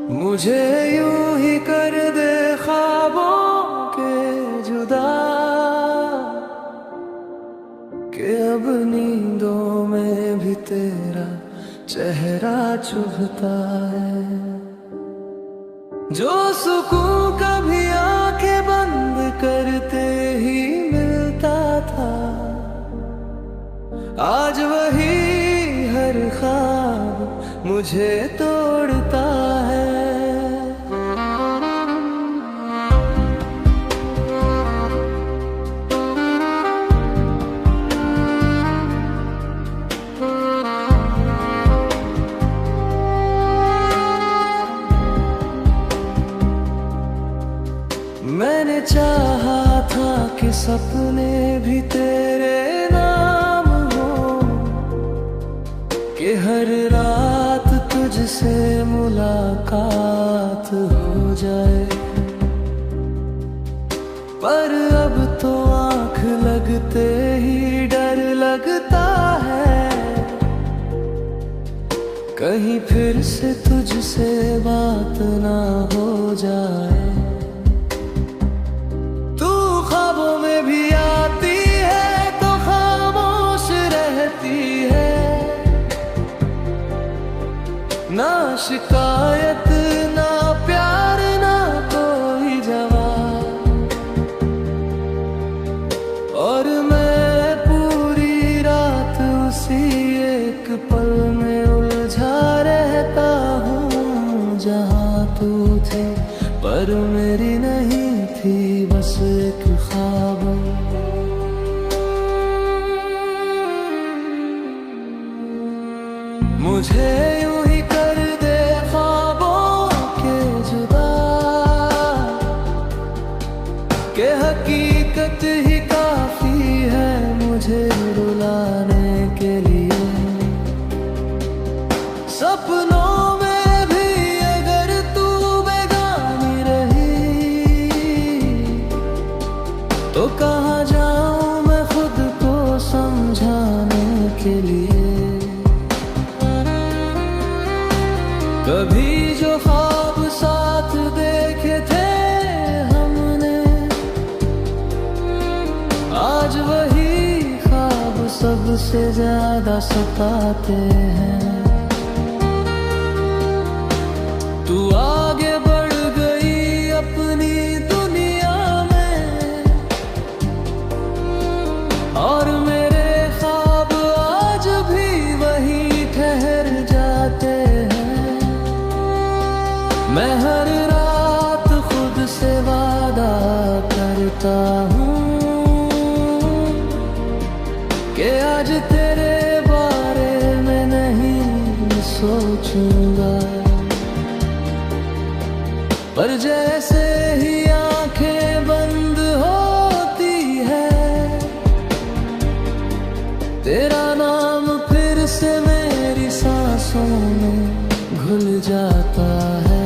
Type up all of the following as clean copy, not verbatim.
मुझे यूं ही कर दे ख्वाबों के जुदा, कि अब नींदों में भी तेरा चेहरा चुभता है। जो सुकून कभी आंखें बंद करते ही मिलता था, आज वही हर ख्वाब मुझे तोड़ता है। मैंने चाहा था कि सपने भी तेरे नाम हो, कि हर रात तुझसे मुलाकात हो जाए। पर अब तो आंख लगते ही डर लगता है, कहीं फिर से तुझसे बात ना हो जाए। ना शिकायत ना प्यार ना कोई जवाब, और मैं पूरी रात उसी एक पल में उलझा रहता हूँ, जहाँ तू थी पर मेरी नहीं थी, बस एक ख्वाब। मुझे यूं ही कर दे ख्वाबों के जुदा, कि हकीकत ही काफी है मुझे रुलाने के लिए। सपनों में भी अगर तू बेगानी रही, तो कहाँ जाऊं मैं खुद को समझाने के लिए। कभी जो ख्वाब साथ देखे थे हमने, आज वही ख्वाब सबसे ज्यादा सताते हैं। तू आगे बढ़ गई अपनी दुनिया में, और मेरे ख्वाब आज भी वही ठहर जाते हैं। मैं हर रात खुद से वादा करता हूँ, कि आज तेरे बारे में नहीं सोचूंगा। पर जैसे ही आंखें बंद होती है, तेरा नाम फिर से मेरी सांसों में घुल जाता है।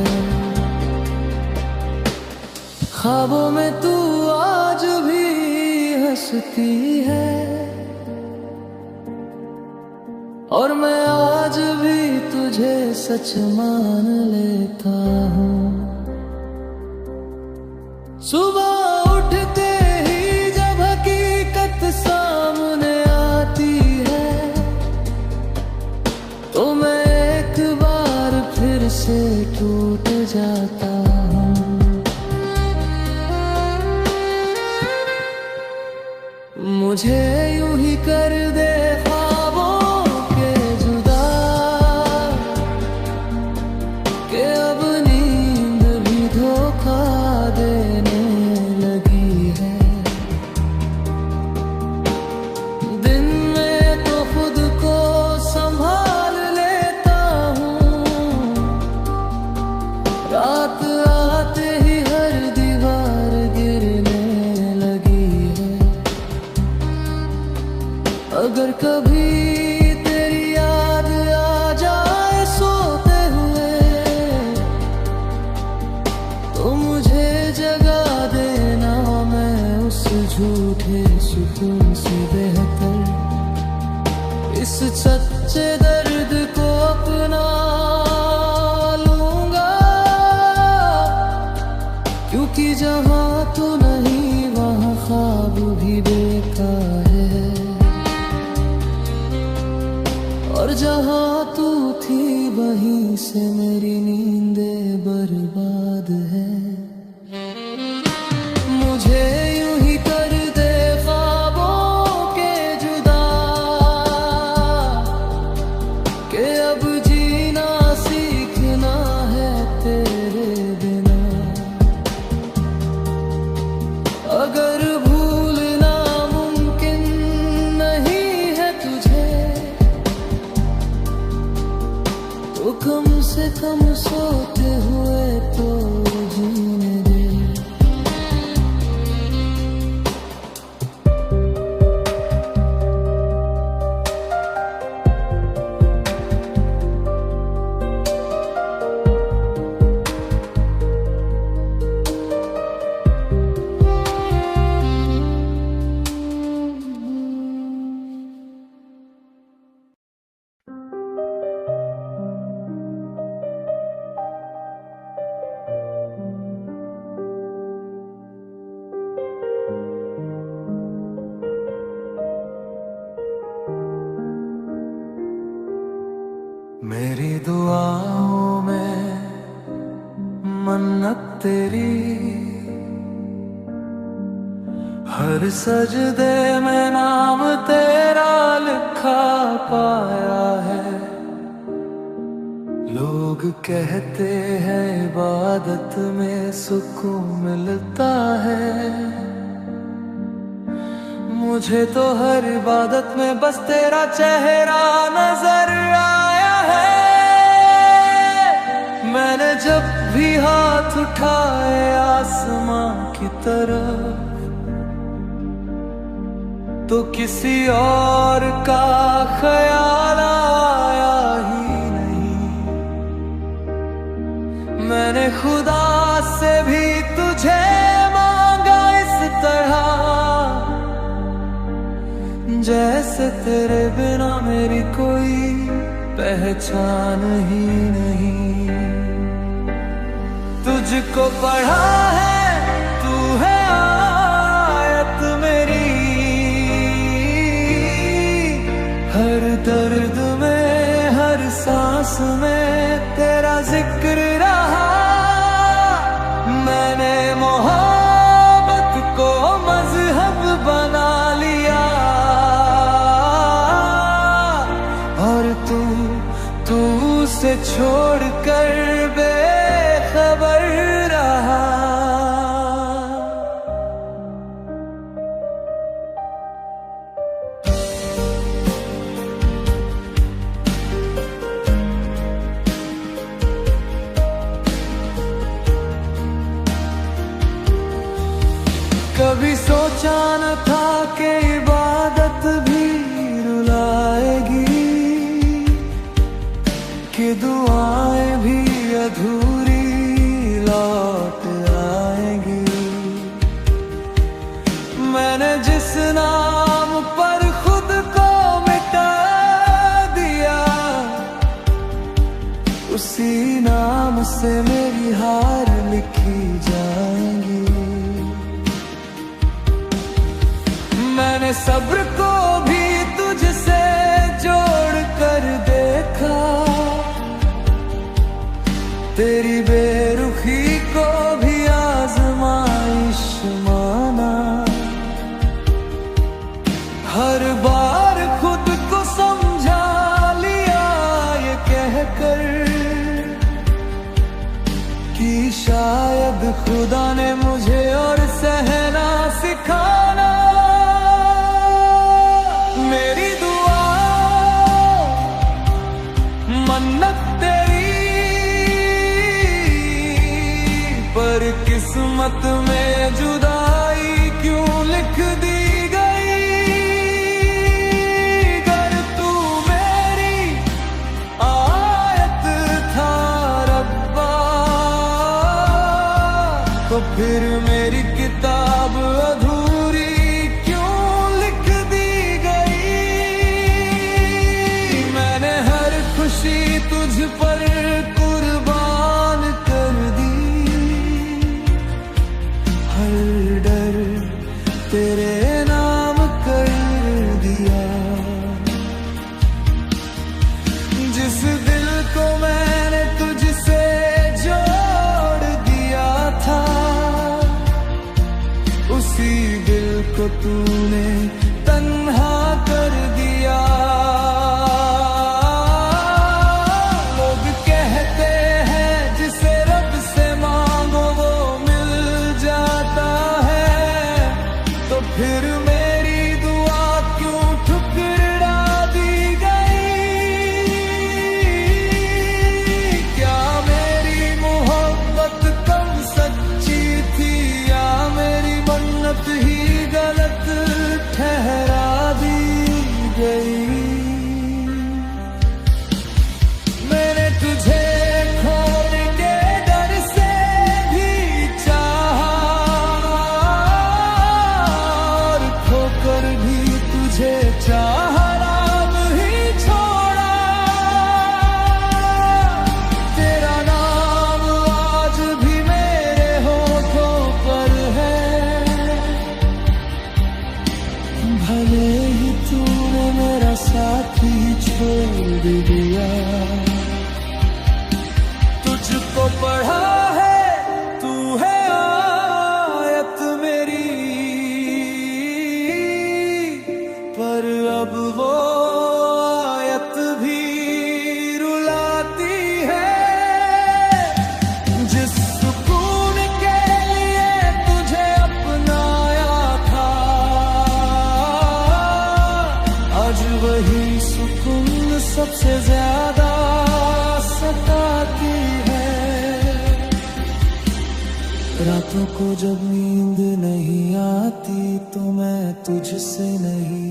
ख्वाबों में तू आज भी हंसती है, और मैं आज भी तुझे सच मान लेता हूँ। सुबह उठते ही जब हकीकत सामने आती है, तो मैं एक बार फिर से टूट जाता हूँ। मुझे यूं ही कर दे ख्वाबों के जुदा, कि अब नींद भी धोखा देने लगी है। दिन में तो खुद को संभाल लेता हूँ, रात आते ही हर दीवार गिरने लगी है। अगर कभी तेरी याद आ जाए सोते हुए, तो मुझे जगा देना, मैं उस झूठे सुकून से बेहतर इस सच्चे दर्द को अपना लूंगा। से मेरी नींदें बर्बाद है। मुझे यूं ही कर दे ख्वाबों के जुदा, कि अब जीना सीखना है तेरे बिना। अगर भूलना मुमकिन नहीं है तुझे, तो कम से कम सोते हुए तो जीने दे। मेरी दुआओं में मन्नत तेरी, हर सजदे में नाम तेरा लिखा पाया है। लोग कहते हैं इबादत में सुकून मिलता है, मुझे तो हर इबादत में बस तेरा चेहरा नजर आया है। मैंने जब भी हाथ उठाए आसमां की तरफ, तो किसी और का ख्याल आया ही नहीं। मैंने खुदा से भी तुझे मांगा इस तरह, जैसे तेरे बिना मेरी कोई पहचान ही नहीं। तुझको पढ़ा है, तू है आयत मेरी, हर दर्द में हर सांस में तेरा जिक्र रहा। मैंने मोहब्बत को मजहब बना लिया, और तू से छोड़कर बेखबर रहा। कभी सोचा न था कि इबादत भी रुलाएगी, कि दुआएं भी अधूरी लौट आएंगी। मैंने जिस नाम पर खुद को मिटा दिया, उसी नाम से मेरी हार लिखी जाएंगी। मैंने सब्र को भी तुझसे जोड़ कर देखा, तेरी बेरुखी को भी आजमाइश माना। हर बार खुद को समझा लिया ये कहकर, कि शायद खुदा ने मुझे और सहना सिखाना। मेरी दुआ मन्नत तेरी, पर किस्मत में जुदाई क्यों लिख दी गई। अगर तू मेरी आयत था रब्बा, तो फिर मेरी किताब अधूरी क्यों लिख दी गई। मैंने हर खुशी तुझ पर कुर्बान कर दी, हर डर तेरे नाम कर दिया। जिस दिल को मैंने तूने तन्हा कर दिया। लोग कहते हैं जिसे रब से मांगो वो मिल जाता है, तो फिर मेरी दुआ क्यों ठुकरा दी गई? क्या मेरी मोहब्बत कम सच्ची थी या मेरी मन्नत ही गलत ठहरा दी गई? मैंने तुझे खोने के डर से भी चाहा और खोकर भी तुझे चाहा, नाम ही छोड़ा। तेरा नाम आज भी मेरे होठों पर है, भले ही तूने मेरा साथी छोड़ दिया। तुझको पढ़ा है, तू है आयत मेरी, पर अब वो आयत भी रुलाती है। जिस सुकून के लिए तुझे अपनाया था, आज वही सुकून सबसे ज्यादा सताती है। रातों को जब नींद नहीं आती तो मैं तुझसे नहीं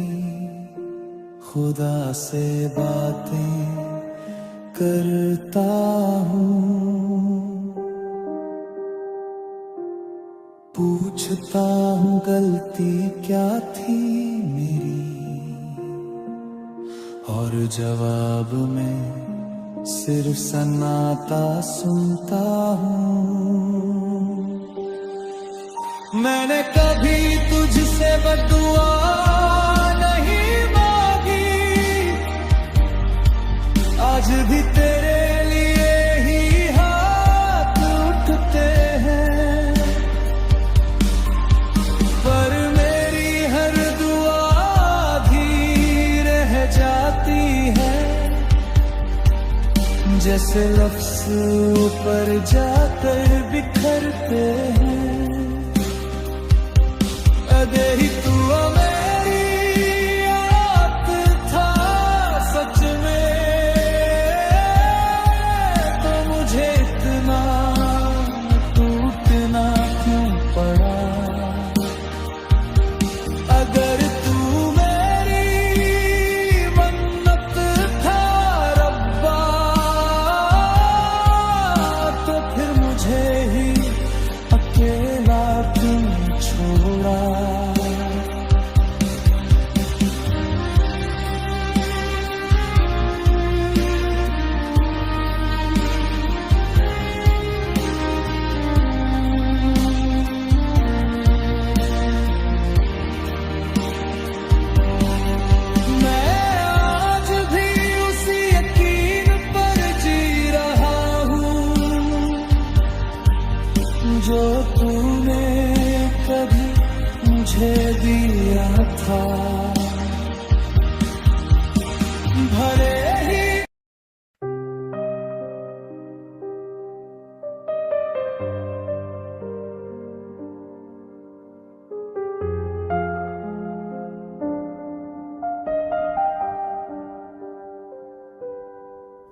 खुदा से बातें करता हूँ। पूछता हूँ गलती क्या थी मेरी, और जवाब में सिर्फ सन्नाटा सुनता हूँ। मैंने कभी तुझसे बदुआ नहीं मांगी, आज भी तेरे लिए ही हाथ उठते हैं, पर मेरी हर दुआ आधी रह जाती है। जैसे लफ्ज़ ऊपर जाकर बिखरते हैं, अदे ही तू मेरी आत था सच में, तो मुझे इतना टूटना क्यों पड़ा? अगर तू मेरी मन्नत था रब्बा, तो फिर मुझे ही अकेला क्यों छोड़ा? जो तूने कभी मुझे दिया था, भले ही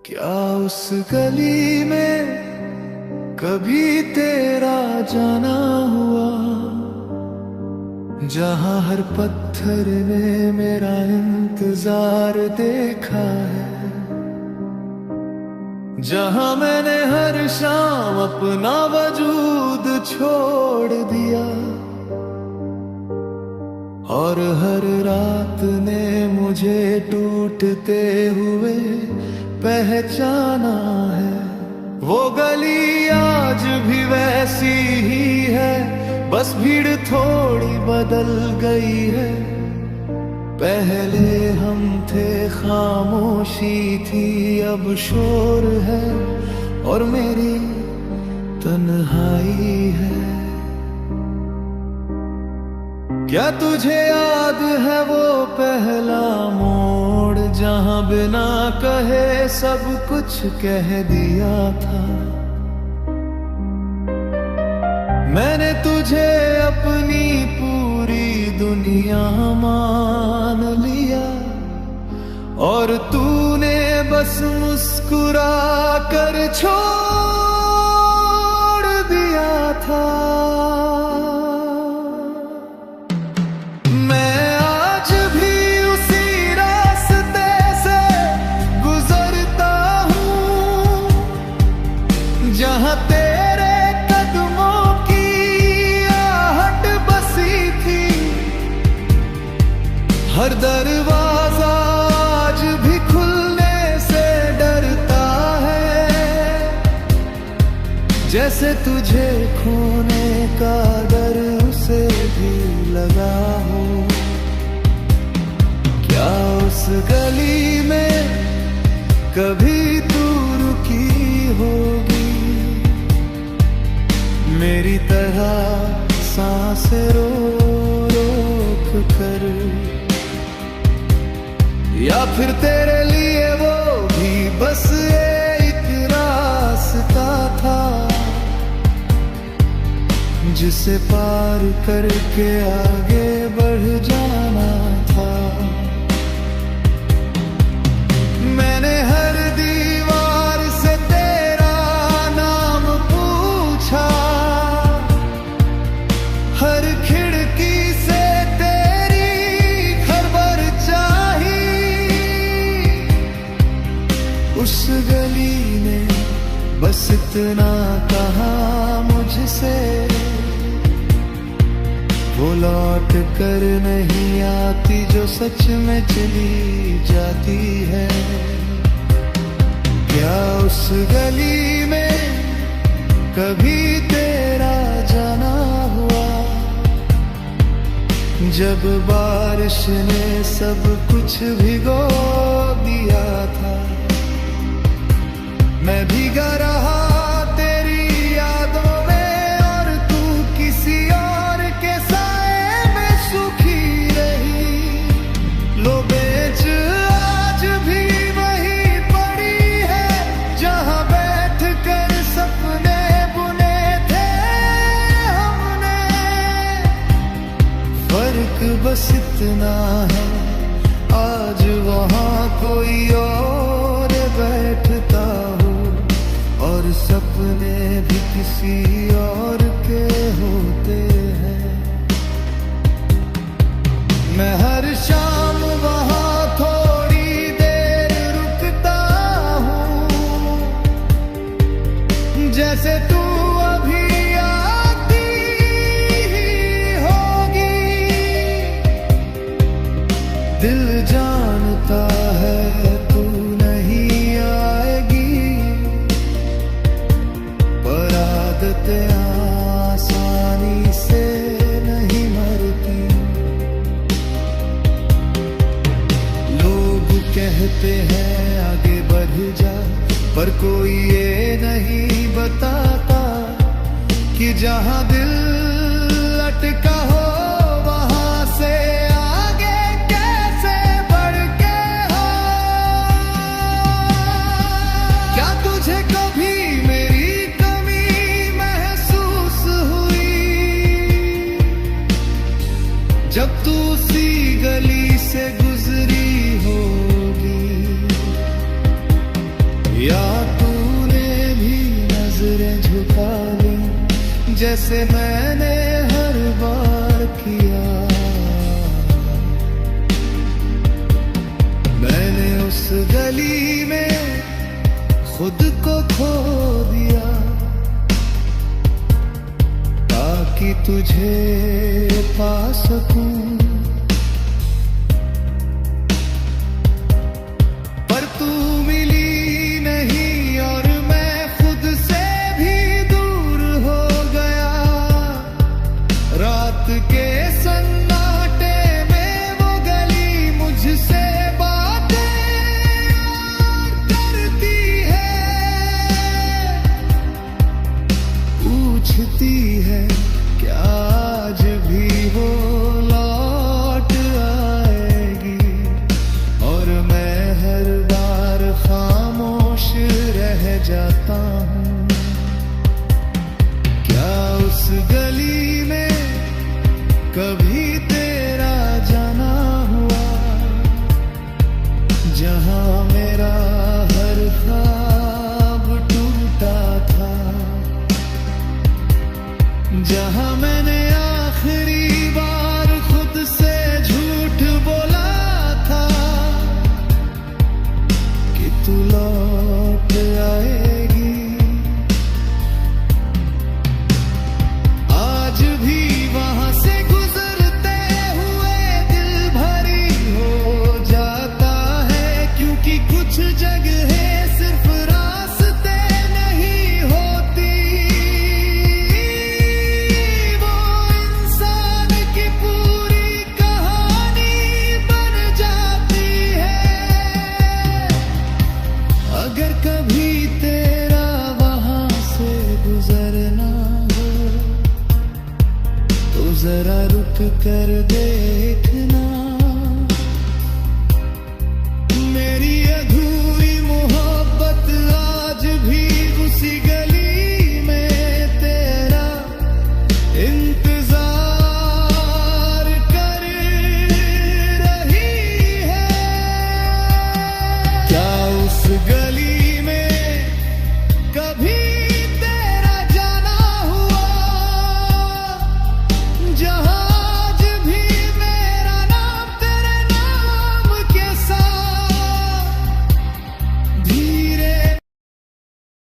क्या उस गली में कभी तेरा जाना हुआ, जहां हर पत्थर ने मेरा इंतजार देखा है, जहां मैंने हर शाम अपना वजूद छोड़ दिया, और हर रात ने मुझे टूटते हुए पहचाना है। वो गली आज भी वैसी ही है, बस भीड़ थोड़ी बदल गई है। पहले हम थे, खामोशी थी, अब शोर है और मेरी तन्हाई है। क्या तुझे याद है वो पहला मोड़, जहां बिना कहे सब कुछ कह दिया था। मैंने तुझे अपनी पूरी दुनिया मान लिया और तूने बस मुस्कुरा कर छोड़ दिया था। जहां तेरे कदमों की आहट बसी थी, हर दरवाजा आज भी खुलने से डरता है, जैसे तुझे खोने का डर उसे भी लगा हो। क्या उस गली में कभी तू रुकी होगी, मेरी तरह सांसें रोक कर, या फिर तेरे लिए वो भी बस एक रास्ता था, जिसे पार करके आगे बढ़ जाना था। मैंने हर दीवार से तेरा नाम पूछा, हर खिड़की से तेरी खबर चाही। उस गली ने बस इतना कहा मुझसे, वो लौट कर नहीं आती जो सच में चली जाती है। क्या उस गली में कभी तेरा जाना हुआ, जब बारिश ने सब कुछ भिगो दिया था। मैं भीगा रहा तेरी यादों में और तू किसी और के साए में सुखी रही। लो बेच आज भी वही पड़ी है, जहां बैठ कर सपने बुने थे हमने। फर्क बस इतना है, आज वहां कोई और बैठता हो और सपने भी किसी और के होते हैं। मैं हर शाम वहां थोड़ी देर रुकता हूँ, जैसे तू अभी आती ही होगी। दिल जानता है तू नहीं आएगी, पर आदतें आसानी से नहीं मरती। लोग कहते हैं आगे बढ़ जा, पर कोई ये नहीं बताता कि जहां दिल अटका हो वहां से आगे कैसे बढ़ के हो। क्या तुझे कभी मेरी कमी महसूस हुई, जब तू उसी गली से गुजरी होगी, या तूने भी नजरें झुका ली जैसे मैंने हर बार किया। मैंने उस गली में खुद को खो दिया, ताकि तुझे पा सकूं। पर तू मिली नहीं और मैं खुद से भी दूर हो गया। रात के सन्नाटे में वो गली मुझसे बातें करती है, पूछती है क्या आज भी वो जहां मैंने आखिरी बार खुद से झूठ बोला था कि तू लौट आएगी, आज भी वहां से गुजरते हुए दिल भारी हो जाता है, क्योंकि कुछ जगह सिर्फ रास्ते नहीं होती, वो इंसान की पूरी कहानी बन जाती है। अगर कभी तेरा वहां से गुजरना हो तो जरा रुक कर देखना।